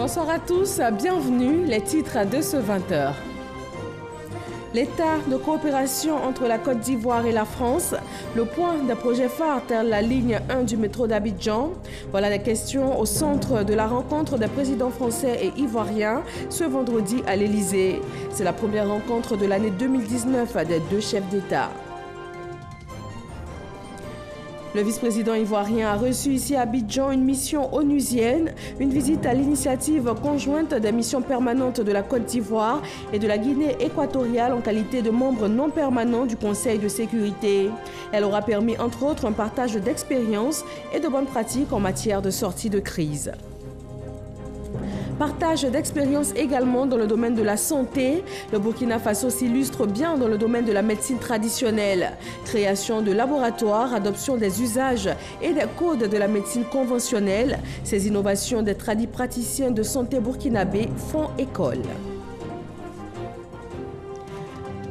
Bonsoir à tous, bienvenue, les titres de ce 20h. L'état de coopération entre la Côte d'Ivoire et la France, le point d'un projet phare tel la ligne 1 du métro d'Abidjan. Voilà les questions au centre de la rencontre des présidents français et ivoiriens ce vendredi à l'Élysée. C'est la première rencontre de l'année 2019 des deux chefs d'État. Le vice-président ivoirien a reçu ici à Abidjan une mission onusienne, une visite à l'initiative conjointe des missions permanentes de la Côte d'Ivoire et de la Guinée équatoriale en qualité de membre non permanent du Conseil de sécurité. Elle aura permis entre autres un partage d'expériences et de bonnes pratiques en matière de sortie de crise. Partage d'expériences également dans le domaine de la santé. Le Burkina Faso s'illustre bien dans le domaine de la médecine traditionnelle. Création de laboratoires, adoption des usages et des codes de la médecine conventionnelle. Ces innovations des praticiens de santé burkinabés font école.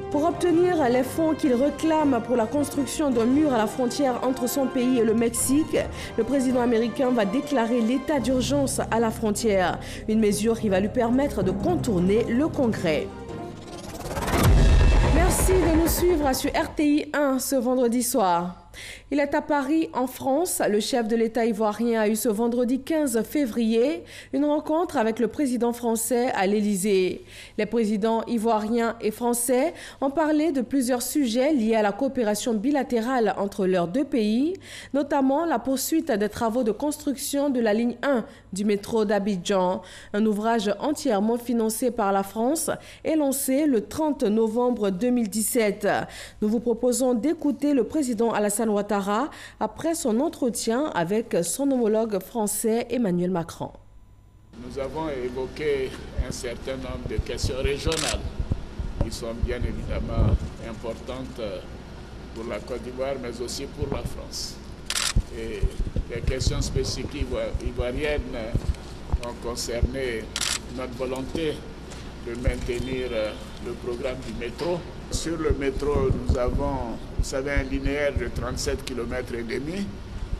Pour obtenir les fonds qu'il réclame pour la construction d'un mur à la frontière entre son pays et le Mexique, le président américain va déclarer l'état d'urgence à la frontière, une mesure qui va lui permettre de contourner le Congrès. Merci de nous suivre sur RTI 1 ce vendredi soir. Il est à Paris, en France. Le chef de l'État ivoirien a eu ce vendredi 15 février une rencontre avec le président français à l'Élysée. Les présidents ivoiriens et français ont parlé de plusieurs sujets liés à la coopération bilatérale entre leurs deux pays, notamment la poursuite des travaux de construction de la ligne 1 du métro d'Abidjan, un ouvrage entièrement financé par la France et lancé le 30 novembre 2017. Nous vous proposons d'écouter le président Alassane Ouattara après son entretien avec son homologue français Emmanuel Macron. Nous avons évoqué un certain nombre de questions régionales qui sont bien évidemment importantes pour la Côte d'Ivoire, mais aussi pour la France. Et les questions spécifiques ivoiriennes ont concerné notre volonté de maintenir le programme du métro. Sur le métro, nous avons, vous savez, un linéaire de 37 km et demi.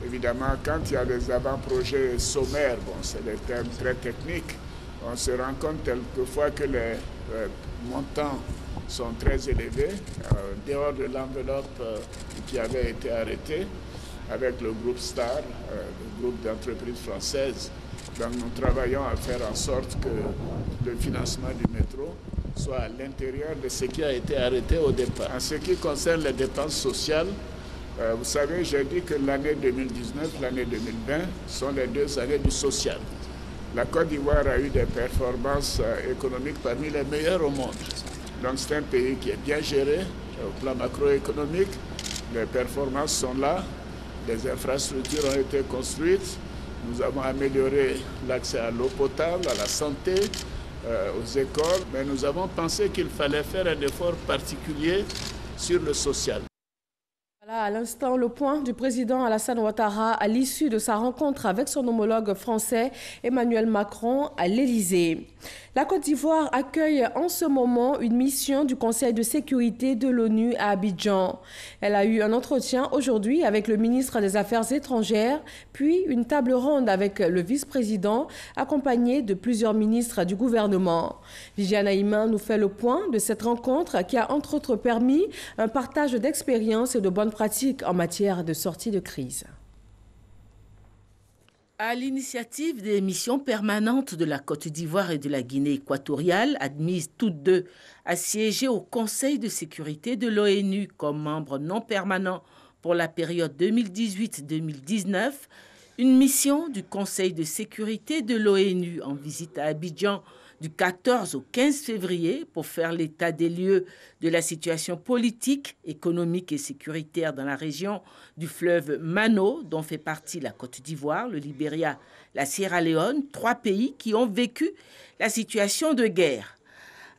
Évidemment, quand il y a des avant-projets sommaires, bon, c'est des termes très techniques, on se rend compte quelquefois que les montants sont très élevés, dehors de l'enveloppe qui avait été arrêtée avec le groupe STAR, le groupe d'entreprises françaises. Donc nous travaillons à faire en sorte que le financement du métro soit à l'intérieur de ce qui a été arrêté au départ. En ce qui concerne les dépenses sociales, vous savez, j'ai dit que l'année 2019, l'année 2020 sont les deux années du social. La Côte d'Ivoire a eu des performances économiques parmi les meilleures au monde. Donc c'est un pays qui est bien géré au plan macroéconomique. Les performances sont là, les infrastructures ont été construites. Nous avons amélioré l'accès à l'eau potable, à la santé, aux écoles, mais nous avons pensé qu'il fallait faire un effort particulier sur le social. Voilà, à l'instant, le point du président Alassane Ouattara à l'issue de sa rencontre avec son homologue français Emmanuel Macron à l'Élysée. La Côte d'Ivoire accueille en ce moment une mission du Conseil de sécurité de l'ONU à Abidjan. Elle a eu un entretien aujourd'hui avec le ministre des Affaires étrangères, puis une table ronde avec le vice-président, accompagné de plusieurs ministres du gouvernement. Viviane Aïman nous fait le point de cette rencontre qui a entre autres permis un partage d'expériences et de bonnes pratiques en matière de sortie de crise. À l'initiative des missions permanentes de la Côte d'Ivoire et de la Guinée équatoriale, admises toutes deux à siéger au Conseil de sécurité de l'ONU comme membres non permanents pour la période 2018-2019, une mission du Conseil de sécurité de l'ONU en visite à Abidjan du 14 au 15 février pour faire l'état des lieux de la situation politique, économique et sécuritaire dans la région du fleuve Mano, dont fait partie la Côte d'Ivoire, le Libéria, la Sierra Leone, 3 pays qui ont vécu la situation de guerre.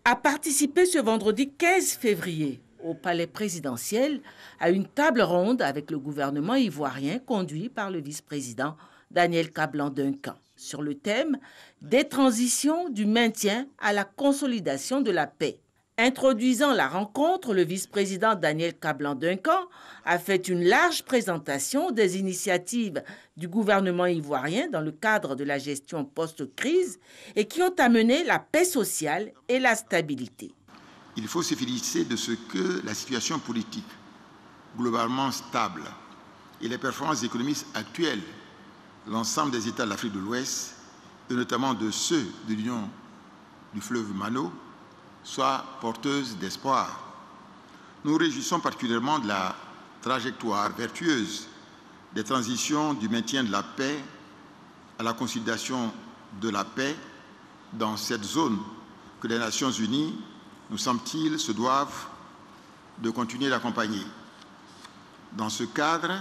A participé ce vendredi 15 février au palais présidentiel à une table ronde avec le gouvernement ivoirien conduit par le vice-président Daniel Kablan-Duncan sur le thème des transitions du maintien à la consolidation de la paix. Introduisant la rencontre, le vice-président Daniel Kablan-Duncan a fait une large présentation des initiatives du gouvernement ivoirien dans le cadre de la gestion post-crise et qui ont amené la paix sociale et la stabilité. Il faut se féliciter de ce que la situation politique globalement stable et les performances économiques actuelles de l'ensemble des États de l'Afrique de l'Ouest, et notamment de ceux de l'Union du fleuve Mano, soient porteuses d'espoir. Nous nous réjouissons particulièrement de la trajectoire vertueuse des transitions du maintien de la paix à la consolidation de la paix dans cette zone que les Nations Unies, nous semble-t-il, se doivent de continuer d'accompagner. Dans ce cadre,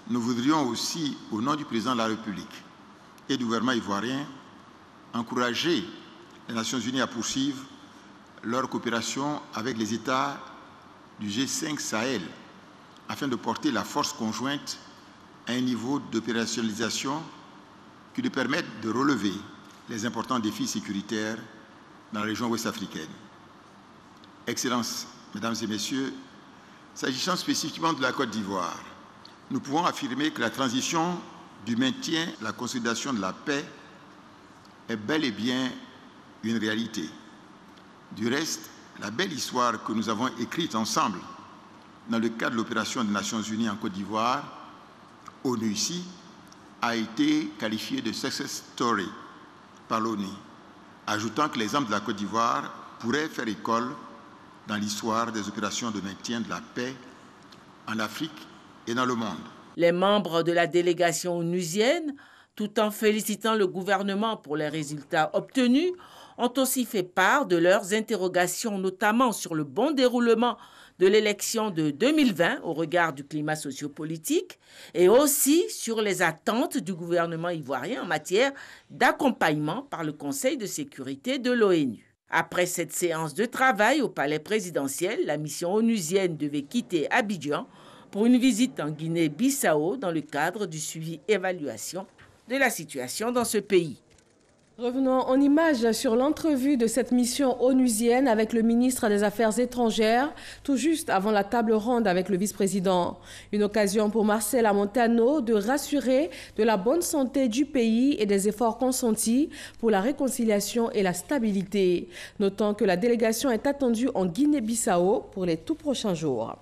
nous voudrions aussi, au nom du président de la République et du gouvernement ivoirien, encourager les Nations Unies à poursuivre leur coopération avec les États du G5 Sahel afin de porter la force conjointe à un niveau d'opérationnalisation qui lui permette de relever les importants défis sécuritaires dans la région ouest-africaine. Excellences, Mesdames et Messieurs, s'agissant spécifiquement de la Côte d'Ivoire, nous pouvons affirmer que la transition du maintien, la consolidation de la paix est bel et bien une réalité. Du reste, la belle histoire que nous avons écrite ensemble dans le cadre de l'opération des Nations Unies en Côte d'Ivoire, ONU ici, a été qualifiée de success story par l'ONU, ajoutant que l'exemple de la Côte d'Ivoire pourrait faire école dans l'histoire des opérations de maintien de la paix en Afrique et dans le monde. Les membres de la délégation onusienne, tout en félicitant le gouvernement pour les résultats obtenus, ont aussi fait part de leurs interrogations, notamment sur le bon déroulement de l'élection de 2020 au regard du climat sociopolitique et aussi sur les attentes du gouvernement ivoirien en matière d'accompagnement par le Conseil de sécurité de l'ONU. Après cette séance de travail au palais présidentiel, la mission onusienne devait quitter Abidjan pour une visite en Guinée-Bissau dans le cadre du suivi-évaluation de la situation dans ce pays. Revenons en images sur l'entrevue de cette mission onusienne avec le ministre des Affaires étrangères, tout juste avant la table ronde avec le vice-président. Une occasion pour Marcel Amontano de rassurer de la bonne santé du pays et des efforts consentis pour la réconciliation et la stabilité. Notant que la délégation est attendue en Guinée-Bissau pour les tout prochains jours.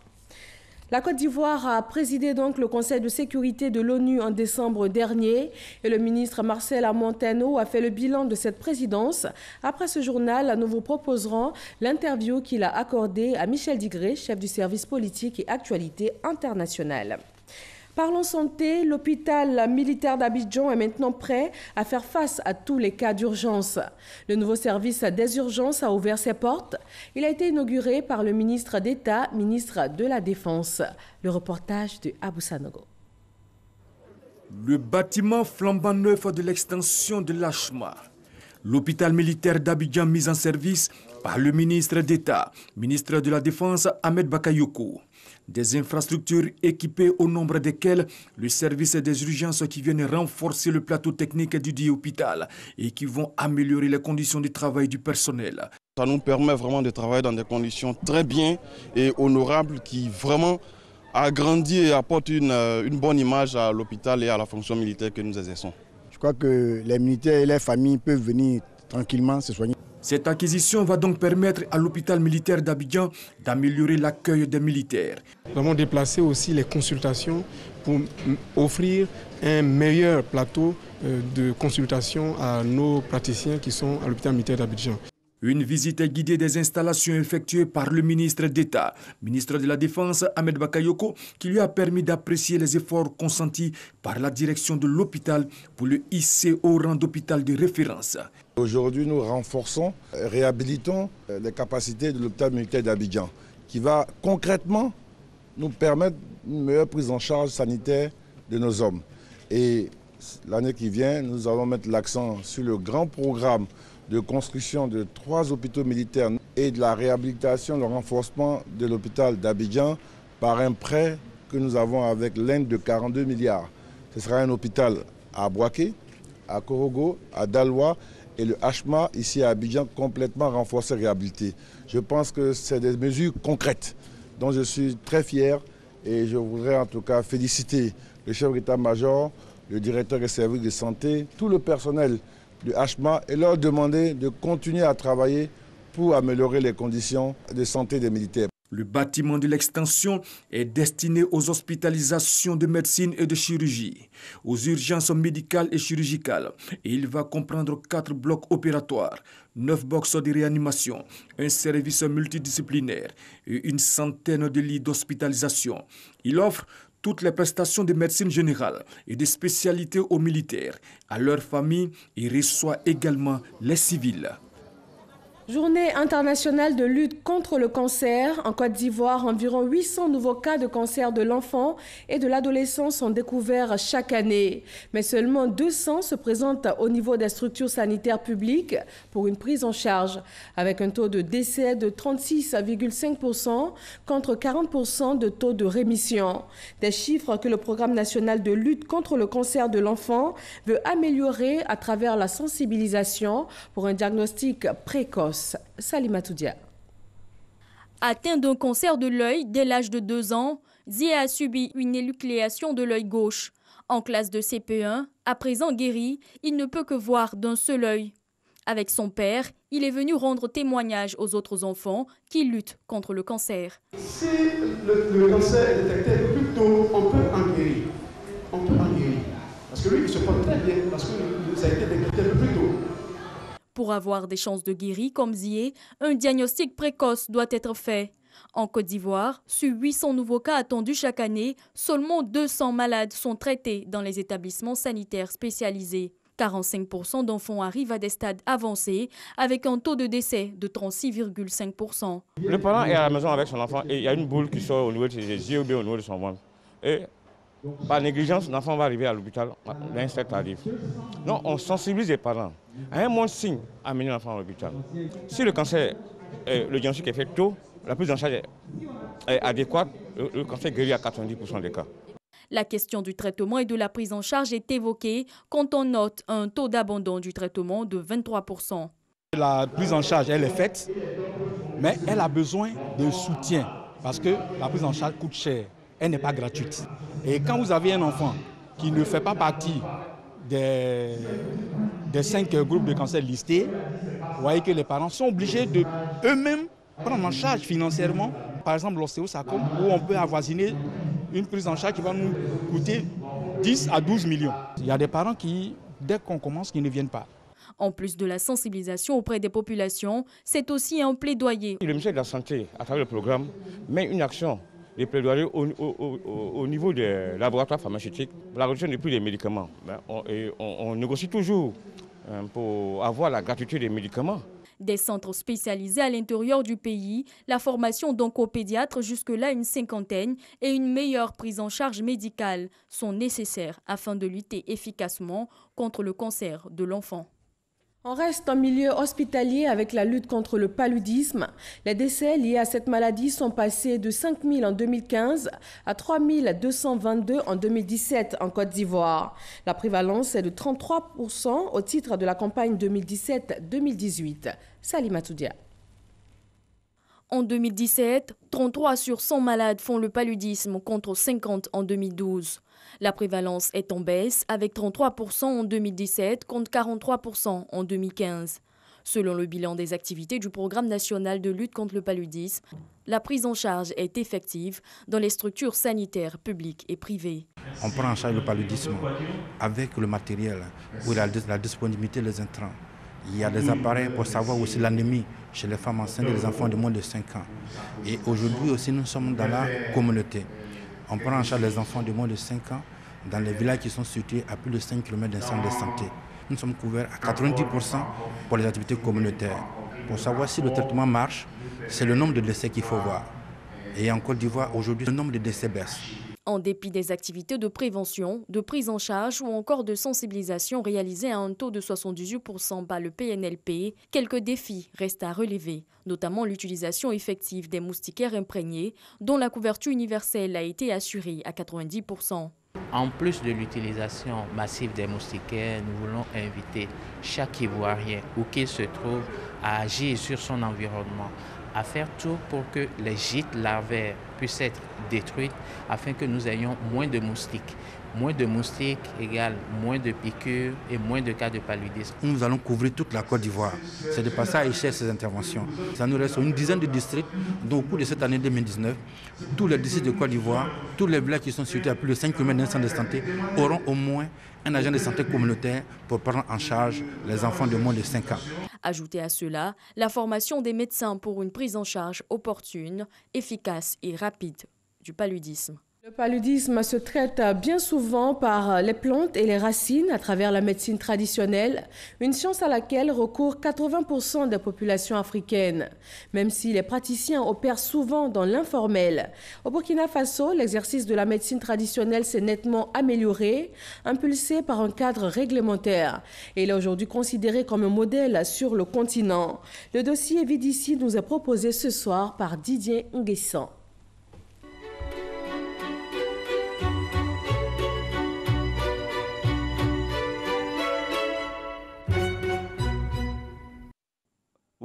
La Côte d'Ivoire a présidé donc le Conseil de sécurité de l'ONU en décembre dernier et le ministre Marcel Amontano a fait le bilan de cette présidence. Après ce journal, nous vous proposerons l'interview qu'il a accordée à Michel Digré, chef du service politique et actualité internationale. Parlons santé, l'hôpital militaire d'Abidjan est maintenant prêt à faire face à tous les cas d'urgence. Le nouveau service des urgences a ouvert ses portes. Il a été inauguré par le ministre d'État, ministre de la Défense. Le reportage de Abou Sanogo. Le bâtiment flambant neuf de l'extension de l'Achma. L'hôpital militaire d'Abidjan mis en service par le ministre d'État, ministre de la Défense, Ahmed Bakayoko. Des infrastructures équipées au nombre desquelles le service des urgences qui viennent renforcer le plateau technique du dit hôpital et qui vont améliorer les conditions de travail du personnel. Ça nous permet vraiment de travailler dans des conditions très bien et honorables qui vraiment agrandissent et apportent une bonne image à l'hôpital et à la fonction militaire que nous exerçons. Je crois que les militaires et les familles peuvent venir tranquillement se soigner. Cette acquisition va donc permettre à l'hôpital militaire d'Abidjan d'améliorer l'accueil des militaires. Nous avons déplacé aussi les consultations pour offrir un meilleur plateau de consultation à nos praticiens qui sont à l'hôpital militaire d'Abidjan. Une visite guidée des installations effectuées par le ministre d'État, ministre de la Défense, Ahmed Bakayoko, qui lui a permis d'apprécier les efforts consentis par la direction de l'hôpital pour le hisser au rang d'hôpital de référence. Aujourd'hui, nous renforçons, réhabilitons les capacités de l'hôpital militaire d'Abidjan, qui va concrètement nous permettre une meilleure prise en charge sanitaire de nos hommes. Et l'année qui vient, nous allons mettre l'accent sur le grand programme de construction de 3 hôpitaux militaires et de la réhabilitation, le renforcement de l'hôpital d'Abidjan par un prêt que nous avons avec l'Inde de 42 milliards. Ce sera un hôpital à Boaké, à Korogo, à Daloa et le HMA ici à Abidjan complètement renforcé et réhabilité. Je pense que c'est des mesures concrètes dont je suis très fier et je voudrais en tout cas féliciter le chef d'état-major, le directeur des services de santé, tout le personnel du HMA et leur demander de continuer à travailler pour améliorer les conditions de santé des militaires. Le bâtiment de l'extension est destiné aux hospitalisations de médecine et de chirurgie, aux urgences médicales et chirurgicales. Et il va comprendre 4 blocs opératoires, 9 boxes de réanimation, un service multidisciplinaire et une centaine de lits d'hospitalisation. Il offre toutes les prestations de médecine générale et de spécialités aux militaires, à leurs familles et reçoit également les civils. Journée internationale de lutte contre le cancer. En Côte d'Ivoire, environ 800 nouveaux cas de cancer de l'enfant et de l'adolescent sont découverts chaque année. Mais seulement 200 se présentent au niveau des structures sanitaires publiques pour une prise en charge, avec un taux de décès de 36,5% contre 40% de taux de rémission. Des chiffres que le Programme national de lutte contre le cancer de l'enfant veut améliorer à travers la sensibilisation pour un diagnostic précoce. Salimatou Dia. Atteint d'un cancer de l'œil dès l'âge de 2 ans, Zie a subi une énucléation de l'œil gauche. En classe de CP1, à présent guéri, il ne peut que voir d'un seul œil. Avec son père, il est venu rendre témoignage aux autres enfants qui luttent contre le cancer. Si le cancer est détecté plus tôt, on peut en guérir. Parce que lui, il se porte très bien, parce que ça a été détecté plus tôt. Pour avoir des chances de guérir comme Zie, un diagnostic précoce doit être fait. En Côte d'Ivoire, sur 800 nouveaux cas attendus chaque année, seulement 200 malades sont traités dans les établissements sanitaires spécialisés. 45% d'enfants arrivent à des stades avancés avec un taux de décès de 36,5%. Le parent est à la maison avec son enfant et il y a une boule qui sort au niveau de ses yeux ou bien au niveau de son ventre. Et par négligence, l'enfant va arriver à l'hôpital, l'insecte arrive. Non, on sensibilise les parents. À un moindre signe, amener l'enfant à l'hôpital. Si le cancer, le diagnostic est fait tôt, la prise en charge est adéquate, le cancer guérit à 90% des cas. La question du traitement et de la prise en charge est évoquée quand on note un taux d'abandon du traitement de 23%. La prise en charge, elle est faite, mais elle a besoin de soutien parce que la prise en charge coûte cher. Elle n'est pas gratuite. Et quand vous avez un enfant qui ne fait pas partie des 5 groupes de cancer listés, vous voyez que les parents sont obligés de eux-mêmes prendre en charge financièrement. Par exemple, l'ostéosarcome, où on peut avoisiner une prise en charge qui va nous coûter 10 à 12 millions. Il y a des parents qui, dès qu'on commence, qui ne viennent pas. En plus de la sensibilisation auprès des populations, c'est aussi un plaidoyer. Le ministère de la Santé, à travers le programme, met une action des plaidoyers au niveau des laboratoires pharmaceutiques pour la réduction du prix des médicaments. On négocie toujours pour avoir la gratuité des médicaments. Des centres spécialisés à l'intérieur du pays, la formation d'oncopédiatres, jusque-là une 50aine, et une meilleure prise en charge médicale sont nécessaires afin de lutter efficacement contre le cancer de l'enfant. On reste en milieu hospitalier avec la lutte contre le paludisme. Les décès liés à cette maladie sont passés de 5 000 en 2015 à 3 222 en 2017 en Côte d'Ivoire. La prévalence est de 33% au titre de la campagne 2017-2018. Salimatou Dia. En 2017, 33 sur 100 malades font le paludisme contre 50 en 2012. La prévalence est en baisse avec 33% en 2017 contre 43% en 2015. Selon le bilan des activités du Programme national de lutte contre le paludisme, la prise en charge est effective dans les structures sanitaires publiques et privées. On prend en charge le paludisme avec le matériel, ou la disponibilité des intrants. Il y a des appareils pour savoir aussi l'anémie chez les femmes enceintes et les enfants de moins de 5 ans. Et aujourd'hui aussi, nous sommes dans la communauté. On prend en charge les enfants de moins de 5 ans dans les villages qui sont situés à plus de 5 km d'un centre de santé. Nous sommes couverts à 90% pour les activités communautaires. Pour savoir si le traitement marche, c'est le nombre de décès qu'il faut voir. Et en Côte d'Ivoire, aujourd'hui, le nombre de décès baisse. En dépit des activités de prévention, de prise en charge ou encore de sensibilisation réalisées à un taux de 78% par le PNLP, quelques défis restent à relever, notamment l'utilisation effective des moustiquaires imprégnés, dont la couverture universelle a été assurée à 90%. En plus de l'utilisation massive des moustiquaires, nous voulons inviter chaque Ivoirien, où qu'il se trouve, à agir sur son environnement, à faire tout pour que les gîtes larvaires puissent être détruits afin que nous ayons moins de moustiques. Moins de moustiques égale moins de piqûres et moins de cas de paludisme. Nous allons couvrir toute la Côte d'Ivoire. C'est de passer à échelle ces interventions. Ça nous reste une dizaine de districts. Donc au cours de cette année 2019, tous les districts de Côte d'Ivoire, tous les villages qui sont situés à plus de 5 km d'un centre de santé auront au moins un agent de santé communautaire pour prendre en charge les enfants de moins de 5 ans. Ajoutez à cela la formation des médecins pour une prise en charge opportune, efficace et rapide du paludisme. Le paludisme se traite bien souvent par les plantes et les racines à travers la médecine traditionnelle, une science à laquelle recourent 80% des populations africaines, même si les praticiens opèrent souvent dans l'informel. Au Burkina Faso, l'exercice de la médecine traditionnelle s'est nettement amélioré, impulsé par un cadre réglementaire. Et il est aujourd'hui considéré comme un modèle sur le continent. Le dossier Vie d'ici nous est proposé ce soir par Didier Nguessan.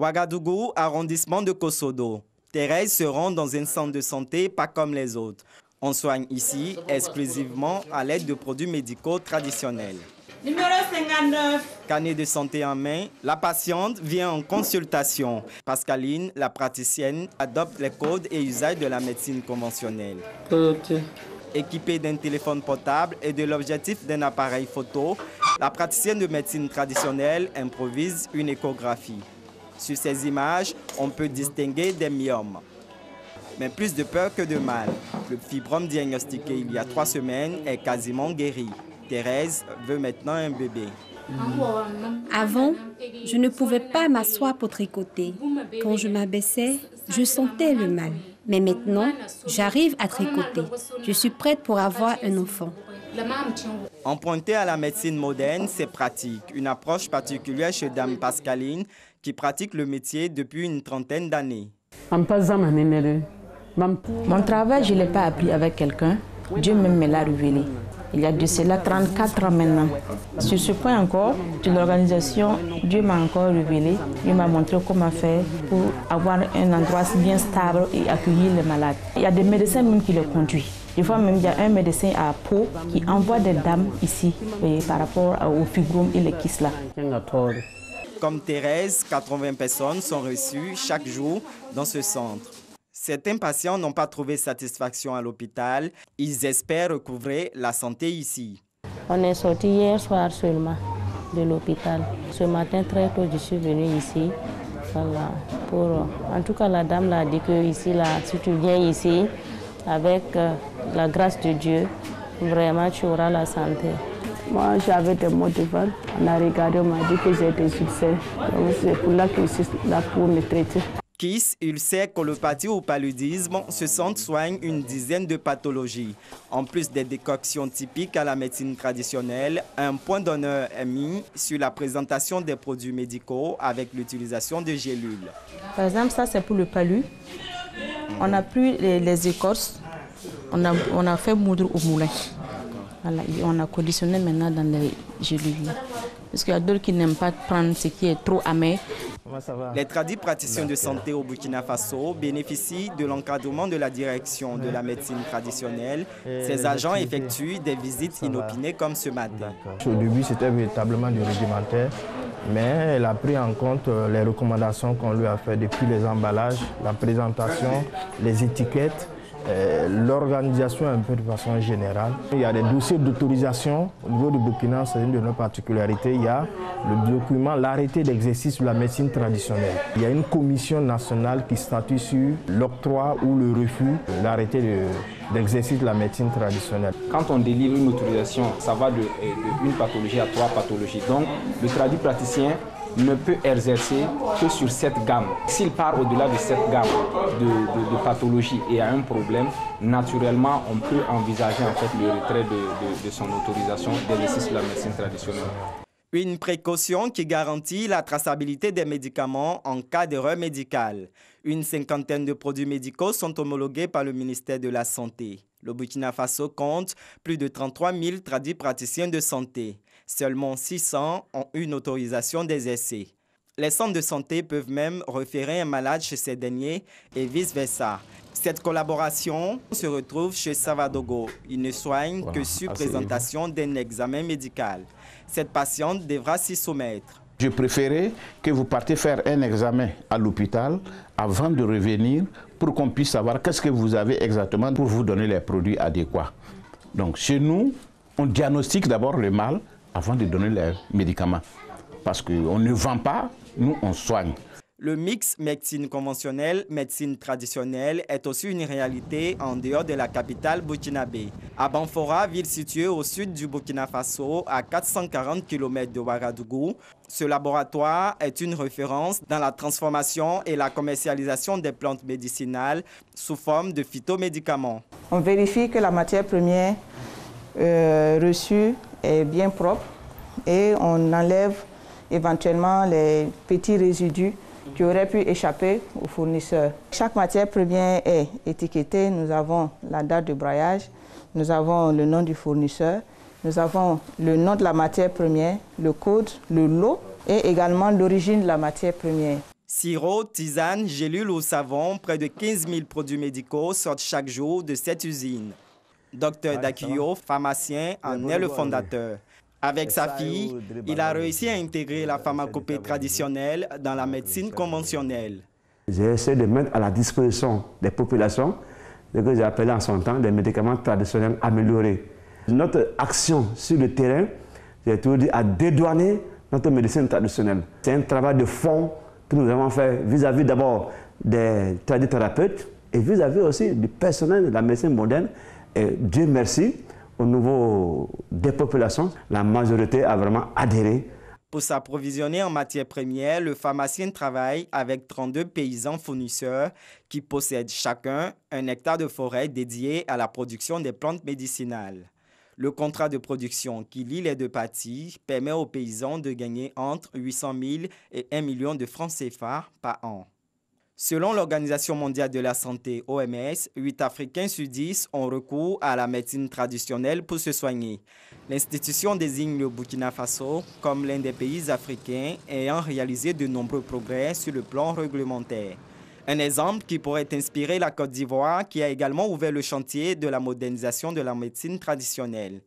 Ouagadougou, arrondissement de Kossodo. Thérèse se rend dans un centre de santé pas comme les autres. On soigne ici exclusivement à l'aide de produits médicaux traditionnels. Numéro 59. Carnet de santé en main, la patiente vient en consultation. Pascaline, la praticienne, adopte les codes et usages de la médecine conventionnelle. Équipée d'un téléphone portable et de l'objectif d'un appareil photo, la praticienne de médecine traditionnelle improvise une échographie. Sur ces images, on peut distinguer des myomes. Mais plus de peur que de mal. Le fibrome diagnostiqué il y a 3 semaines est quasiment guéri. Thérèse veut maintenant un bébé. Avant, je ne pouvais pas m'asseoir pour tricoter. Quand je m'abaissais, je sentais le mal. Mais maintenant, j'arrive à tricoter. Je suis prête pour avoir un enfant. Emprunter à la médecine moderne, c'est pratique. Une approche particulière chez Dame Pascaline, qui pratique le métier depuis une trentaine d'années. Mon travail, je ne l'ai pas appris avec quelqu'un. Dieu même me l'a révélé. Il y a de cela 34 ans maintenant. Sur ce point encore, de l'organisation, Dieu m'a encore révélé. Il m'a montré comment faire pour avoir un endroit bien stable et accueillir les malades. Il y a des médecins même qui le conduisent. Des fois même, il y a un médecin à Pau qui envoie des dames ici par rapport au fibrome et les kystes là. Comme Thérèse, 80 personnes sont reçues chaque jour dans ce centre. Certains patients n'ont pas trouvé satisfaction à l'hôpital. Ils espèrent recouvrer la santé ici. On est sorti hier soir seulement de l'hôpital. Ce matin, très tôt, je suis venue ici. Voilà, en tout cas, la dame l'a dit que ici, là, si tu viens ici, avec la grâce de Dieu, vraiment, tu auras la santé. Moi, j'avais des maux de ventre. On a regardé, on m'a dit que j'ai des ulcères. C'est pour là que je suis là pour me traiter. Kyste, ulcère, colopathie ou paludisme, ce centre soigne une dizaine de pathologies. En plus des décoctions typiques à la médecine traditionnelle, un point d'honneur est mis sur la présentation des produits médicaux avec l'utilisation de gélules. Par exemple, ça c'est pour le palu. On a pris les écorces, on a fait moudre au moulin. Voilà, on a conditionné maintenant dans les gélules. Parce qu'il y a d'autres qui n'aiment pas prendre ce qui est trop amer. Les tradis praticiens de santé au Burkina Faso bénéficient de l'encadrement de la direction de la médecine traditionnelle. Ces agents effectuent des visites inopinées comme ce matin. Au début, c'était véritablement du rudimentaire, mais elle a pris en compte les recommandations qu'on lui a faites depuis les emballages, la présentation, les étiquettes. L'organisation un peu de façon générale. Il y a des dossiers d'autorisation. Au niveau du Burkina, c'est une de nos particularités. Il y a le document, l'arrêté d'exercice de la médecine traditionnelle. Il y a une commission nationale qui statue sur l'octroi ou le refus de l'arrêté d'exercice de la médecine traditionnelle. Quand on délivre une autorisation, ça va de une pathologie à 3 pathologies. Donc le praticien ne peut exercer que sur cette gamme. S'il part au-delà de cette gamme de pathologies et a un problème, naturellement, on peut envisager en fait le retrait de son autorisation d'exercice de la médecine traditionnelle. Une précaution qui garantit la traçabilité des médicaments en cas d'erreur médicale. Une cinquantaine de produits médicaux sont homologués par le ministère de la Santé. Le Burkina Faso compte plus de 33 000 tradis praticiens de santé. Seulement 600 ont une autorisation des essais. Les centres de santé peuvent même référer un malade chez ces derniers et vice-versa. Cette collaboration se retrouve chez Savadogo. Il ne soigne que sur présentation d'un examen médical. Cette patiente devra s'y soumettre. Je préférais que vous partiez faire un examen à l'hôpital avant de revenir pour qu'on puisse savoir qu'est-ce que vous avez exactement pour vous donner les produits adéquats. Donc chez nous, on diagnostique d'abord le mal avant de donner les médicaments. Parce qu'on ne vend pas, nous on soigne. Le mix médecine conventionnelle, médecine traditionnelle est aussi une réalité en dehors de la capitale burkinabé. À Banfora, ville située au sud du Burkina Faso, à 440 km de Ouagadougou, ce laboratoire est une référence dans la transformation et la commercialisation des plantes médicinales sous forme de phytomédicaments. On vérifie que la matière première reçue est bien propre et on enlève éventuellement les petits résidus qui auraient pu échapper aux fournisseurs. Chaque matière première est étiquetée. Nous avons la date de braillage, nous avons le nom du fournisseur, nous avons le nom de la matière première, le code, le lot et également l'origine de la matière première. Sirop, tisane, gélules ou savon, près de 15 000 produits médicaux sortent chaque jour de cette usine. Dr Dakuyo, pharmacien, en est le fondateur. Avec sa fille, il a réussi à intégrer la pharmacopée traditionnelle dans la médecine conventionnelle. J'ai essayé de mettre à la disposition des populations ce que j'ai appelé en son temps des médicaments traditionnels améliorés. Notre action sur le terrain, c'est toujours dit à dédouaner notre médecine traditionnelle. C'est un travail de fond que nous avons fait vis-à-vis d'abord des tradithérapeutes et vis-à-vis aussi du personnel de la médecine moderne. Et Dieu merci, au niveau des populations, la majorité a vraiment adhéré. Pour s'approvisionner en matières premières, le pharmacien travaille avec 32 paysans fournisseurs qui possèdent chacun un hectare de forêt dédié à la production des plantes médicinales. Le contrat de production qui lie les deux parties permet aux paysans de gagner entre 800 000 et 1 million de francs CFA par an. Selon l'Organisation mondiale de la santé, OMS, 8 Africains sur 10 ont recours à la médecine traditionnelle pour se soigner. L'institution désigne le Burkina Faso comme l'un des pays africains ayant réalisé de nombreux progrès sur le plan réglementaire. Un exemple qui pourrait inspirer la Côte d'Ivoire, qui a également ouvert le chantier de la modernisation de la médecine traditionnelle.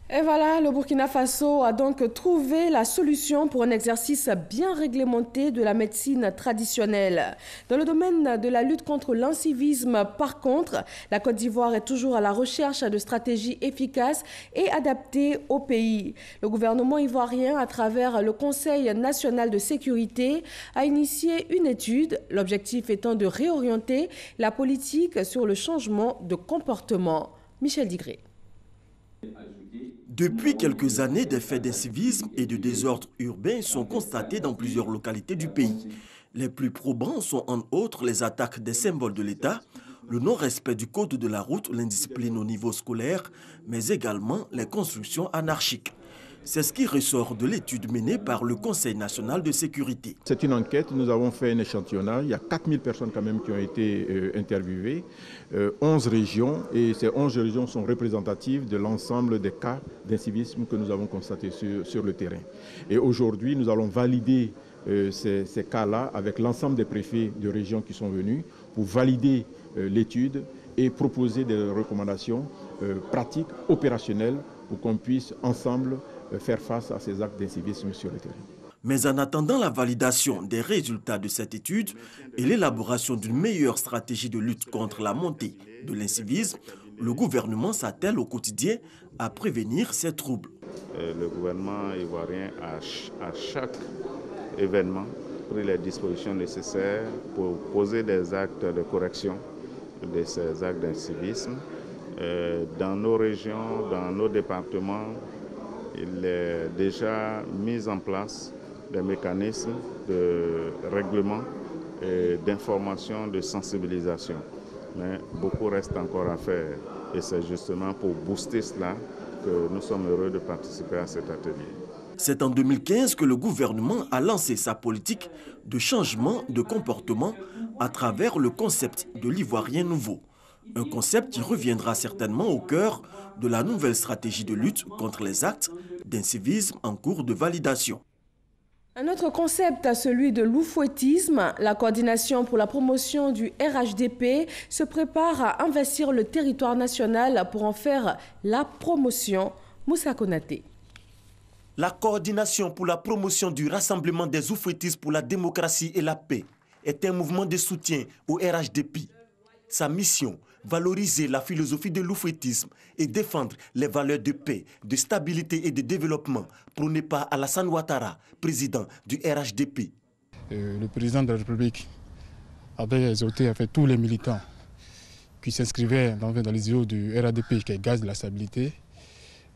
Et voilà, le Burkina Faso a donc trouvé la solution pour un exercice bien réglementé de la médecine traditionnelle. Dans le domaine de la lutte contre l'incivisme, par contre, la Côte d'Ivoire est toujours à la recherche de stratégies efficaces et adaptées au pays. Le gouvernement ivoirien, à travers le Conseil national de sécurité, a initié une étude, l'objectif étant de réorienter la politique sur le changement de comportement. Michel Digré. Depuis quelques années, des faits d'incivisme et de désordre urbain sont constatés dans plusieurs localités du pays. Les plus probants sont entre autres les attaques des symboles de l'État, le non-respect du code de la route, l'indiscipline au niveau scolaire, mais également les constructions anarchiques. C'est ce qui ressort de l'étude menée par le Conseil national de sécurité. C'est une enquête, nous avons fait un échantillonnage, il y a 4000 personnes quand même qui ont été interviewées, 11 régions, et ces 11 régions sont représentatives de l'ensemble des cas d'incivisme que nous avons constatés sur le terrain. Et aujourd'hui, nous allons valider ces cas-là avec l'ensemble des préfets de régions qui sont venus pour valider l'étude et proposer des recommandations pratiques, opérationnelles, pour qu'on puisse ensemble faire face à ces actes d'incivisme sur le terrain. Mais en attendant la validation des résultats de cette étude et l'élaboration d'une meilleure stratégie de lutte contre la montée de l'incivisme, le gouvernement s'attelle au quotidien à prévenir ces troubles. Le gouvernement ivoirien a à chaque événement pris les dispositions nécessaires pour poser des actes de correction de ces actes d'incivisme. Dans nos régions, dans nos départements, il est déjà mis en place des mécanismes de règlement et d'information, de sensibilisation. Mais beaucoup reste encore à faire et c'est justement pour booster cela nous sommes heureux de participer à cet atelier. C'est en 2015 que le gouvernement a lancé sa politique de changement de comportement à travers le concept de l'Ivoirien nouveau. Un concept qui reviendra certainement au cœur de la nouvelle stratégie de lutte contre les actes d'incivisme en cours de validation. Un autre concept, celui de l'oufouettisme. La coordination pour la promotion du RHDP se prépare à investir le territoire national pour en faire la promotion. Moussa Konaté. La coordination pour la promotion du rassemblement des oufouettistes pour la démocratie et la paix est un mouvement de soutien au RHDP. Sa mission, valoriser la philosophie de l'oufouettisme et défendre les valeurs de paix, de stabilité et de développement prônées par Alassane Ouattara, président du RHDP. Le président de la République avait exhorté tous les militants qui s'inscrivaient dans les idéaux du RHDP, qui est gaz de la stabilité,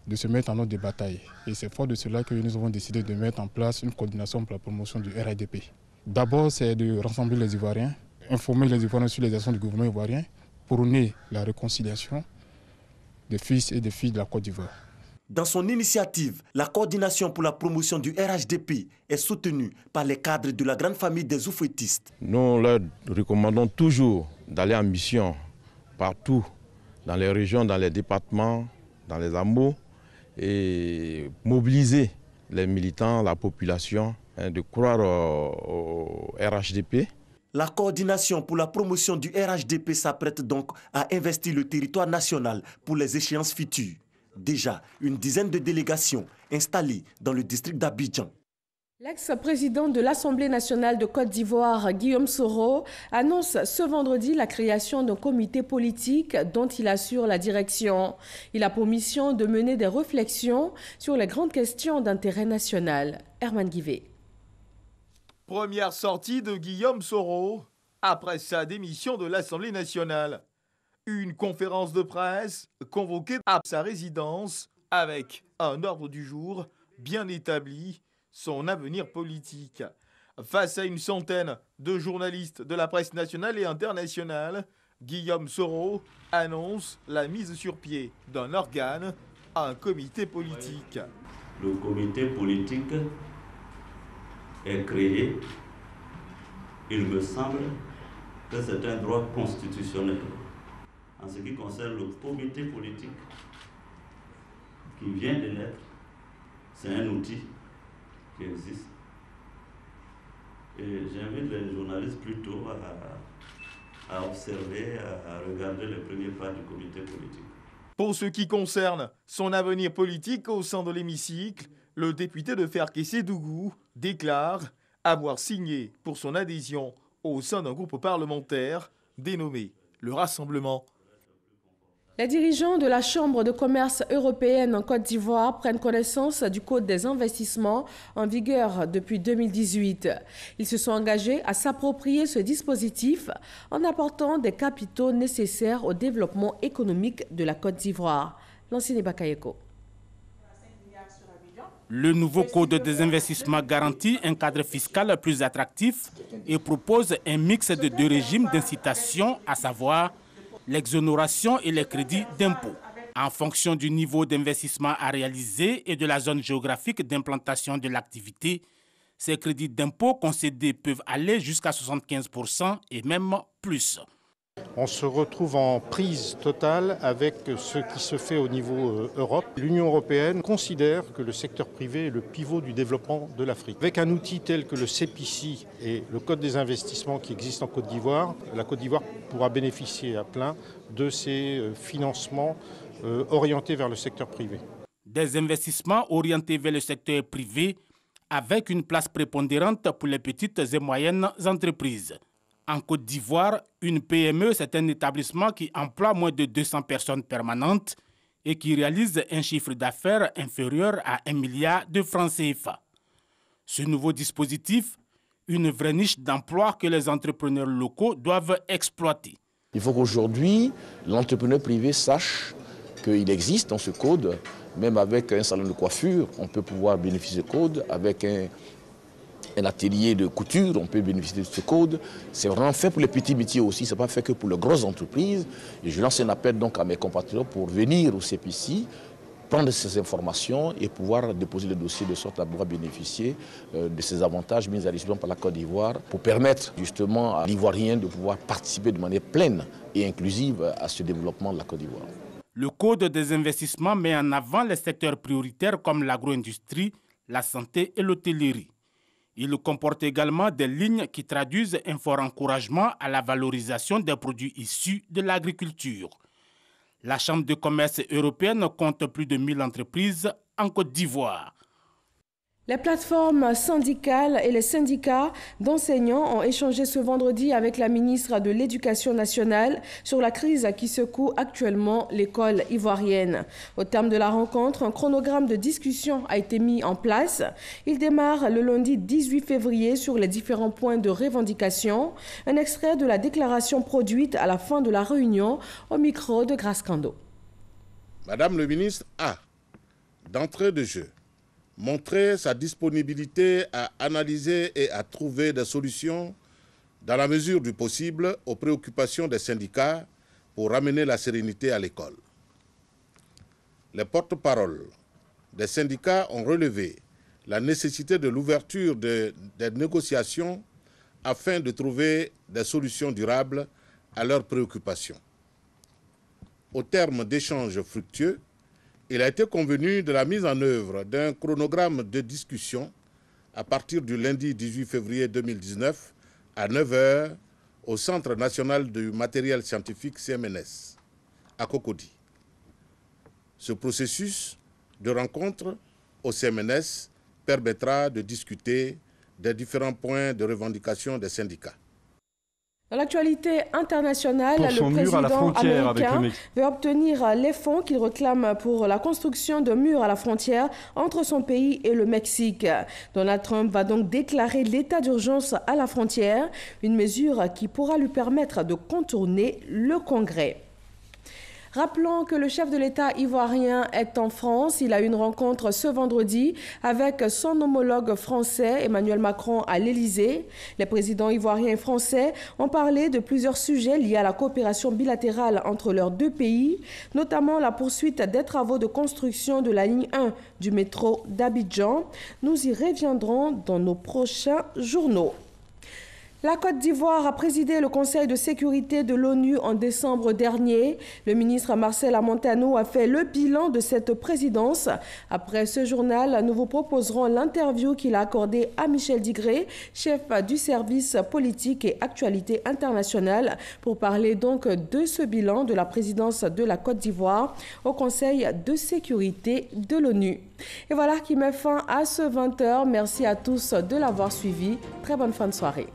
de se mettre en ordre de bataille. Et c'est fort de cela que nous avons décidé de mettre en place une coordination pour la promotion du RHDP. D'abord, c'est de rassembler les Ivoiriens, informer les Ivoiriens sur les actions du gouvernement ivoirien, prôner la réconciliation des fils et des filles de la Côte d'Ivoire. Dans son initiative, la coordination pour la promotion du RHDP est soutenue par les cadres de la grande famille des oufouettistes. Nous leur recommandons toujours d'aller en mission partout, dans les régions, dans les départements, dans les hameaux, et mobiliser les militants, la population, de croire au RHDP. La coordination pour la promotion du RHDP s'apprête donc à investir le territoire national pour les échéances futures. Déjà, une dizaine de délégations installées dans le district d'Abidjan. L'ex-président de l'Assemblée nationale de Côte d'Ivoire, Guillaume Soro, annonce ce vendredi la création d'un comité politique dont il assure la direction. Il a pour mission de mener des réflexions sur les grandes questions d'intérêt national. Herman Guivet. Première sortie de Guillaume Soro après sa démission de l'Assemblée nationale. Une conférence de presse convoquée à sa résidence avec un ordre du jour bien établi, son avenir politique. Face à une centaine de journalistes de la presse nationale et internationale, Guillaume Soro annonce la mise sur pied d'un organe, un comité politique. Le comité politique est créé. Il me semble que c'est un droit constitutionnel. En ce qui concerne le comité politique qui vient de naître, c'est un outil qui existe. Et j'invite les journalistes plutôt à observer, à regarder les premiers pas du comité politique. Pour ce qui concerne son avenir politique au sein de l'hémicycle, le député de Ferkessé-Dougou déclare avoir signé pour son adhésion au sein d'un groupe parlementaire dénommé le Rassemblement. Les dirigeants de la Chambre de commerce européenne en Côte d'Ivoire prennent connaissance du Code des investissements en vigueur depuis 2018. Ils se sont engagés à s'approprier ce dispositif en apportant des capitaux nécessaires au développement économique de la Côte d'Ivoire. Lansine Bakayeko. Le nouveau Code des investissements garantit un cadre fiscal plus attractif et propose un mix de deux régimes d'incitation, à savoir l'exonération et les crédits d'impôt. En fonction du niveau d'investissement à réaliser et de la zone géographique d'implantation de l'activité, ces crédits d'impôt concédés peuvent aller jusqu'à 75% et même plus. On se retrouve en prise totale avec ce qui se fait au niveau Europe. L'Union européenne considère que le secteur privé est le pivot du développement de l'Afrique. Avec un outil tel que le CEPICI et le Code des investissements qui existe en Côte d'Ivoire, la Côte d'Ivoire pourra bénéficier à plein de ces financements orientés vers le secteur privé. Des investissements orientés vers le secteur privé avec une place prépondérante pour les petites et moyennes entreprises. En Côte d'Ivoire, une PME, c'est un établissement qui emploie moins de 200 personnes permanentes et qui réalise un chiffre d'affaires inférieur à 1 milliard de francs CFA. Ce nouveau dispositif, une vraie niche d'emploi que les entrepreneurs locaux doivent exploiter. Il faut qu'aujourd'hui, l'entrepreneur privé sache qu'il existe dans ce code, même avec un salon de coiffure, on peut pouvoir bénéficier de ce code, avec un atelier de couture, on peut bénéficier de ce code. C'est vraiment fait pour les petits métiers aussi, ce n'est pas fait que pour les grosses entreprises. Et je lance un appel donc à mes compatriotes pour venir au CEPICI prendre ces informations et pouvoir déposer le dossier de sorte à pouvoir bénéficier de ces avantages mis à disposition par la Côte d'Ivoire pour permettre justement à l'Ivoirien de pouvoir participer de manière pleine et inclusive à ce développement de la Côte d'Ivoire. Le Code des investissements met en avant les secteurs prioritaires comme l'agro-industrie, la santé et l'hôtellerie. Il comporte également des lignes qui traduisent un fort encouragement à la valorisation des produits issus de l'agriculture. La Chambre de commerce européenne compte plus de 1000 entreprises en Côte d'Ivoire. Les plateformes syndicales et les syndicats d'enseignants ont échangé ce vendredi avec la ministre de l'Éducation nationale sur la crise qui secoue actuellement l'école ivoirienne. Au terme de la rencontre, un chronogramme de discussion a été mis en place. Il démarre le lundi 18 février sur les différents points de revendication. Un extrait de la déclaration produite à la fin de la réunion au micro de Grace Kando. Madame le ministre a, d'entrée de jeu, montré sa disponibilité à analyser et à trouver des solutions dans la mesure du possible aux préoccupations des syndicats pour ramener la sérénité à l'école. Les porte-paroles des syndicats ont relevé la nécessité de l'ouverture des négociations afin de trouver des solutions durables à leurs préoccupations. Au terme d'échanges fructueux, il a été convenu de la mise en œuvre d'un chronogramme de discussion à partir du lundi 18 février 2019 à 9 h au Centre national du matériel scientifique CMNS à Cocody. Ce processus de rencontre au CMNS permettra de discuter des différents points de revendication des syndicats. Dans l'actualité internationale, le président américain veut obtenir les fonds qu'il réclame pour la construction d'un mur à la frontière entre son pays et le Mexique. Donald Trump va donc déclarer l'état d'urgence à la frontière, une mesure qui pourra lui permettre de contourner le Congrès. Rappelons que le chef de l'État ivoirien est en France. Il a eu une rencontre ce vendredi avec son homologue français, Emmanuel Macron, à l'Élysée. Les présidents ivoiriens et français ont parlé de plusieurs sujets liés à la coopération bilatérale entre leurs deux pays, notamment la poursuite des travaux de construction de la ligne 1 du métro d'Abidjan. Nous y reviendrons dans nos prochains journaux. La Côte d'Ivoire a présidé le Conseil de sécurité de l'ONU en décembre dernier. Le ministre Marcel Amontano a fait le bilan de cette présidence. Après ce journal, nous vous proposerons l'interview qu'il a accordée à Michel Digré, chef du service politique et actualité internationale, pour parler donc de ce bilan de la présidence de la Côte d'Ivoire au Conseil de sécurité de l'ONU. Et voilà qui met fin à ce 20 h. Merci à tous de l'avoir suivi. Très bonne fin de soirée.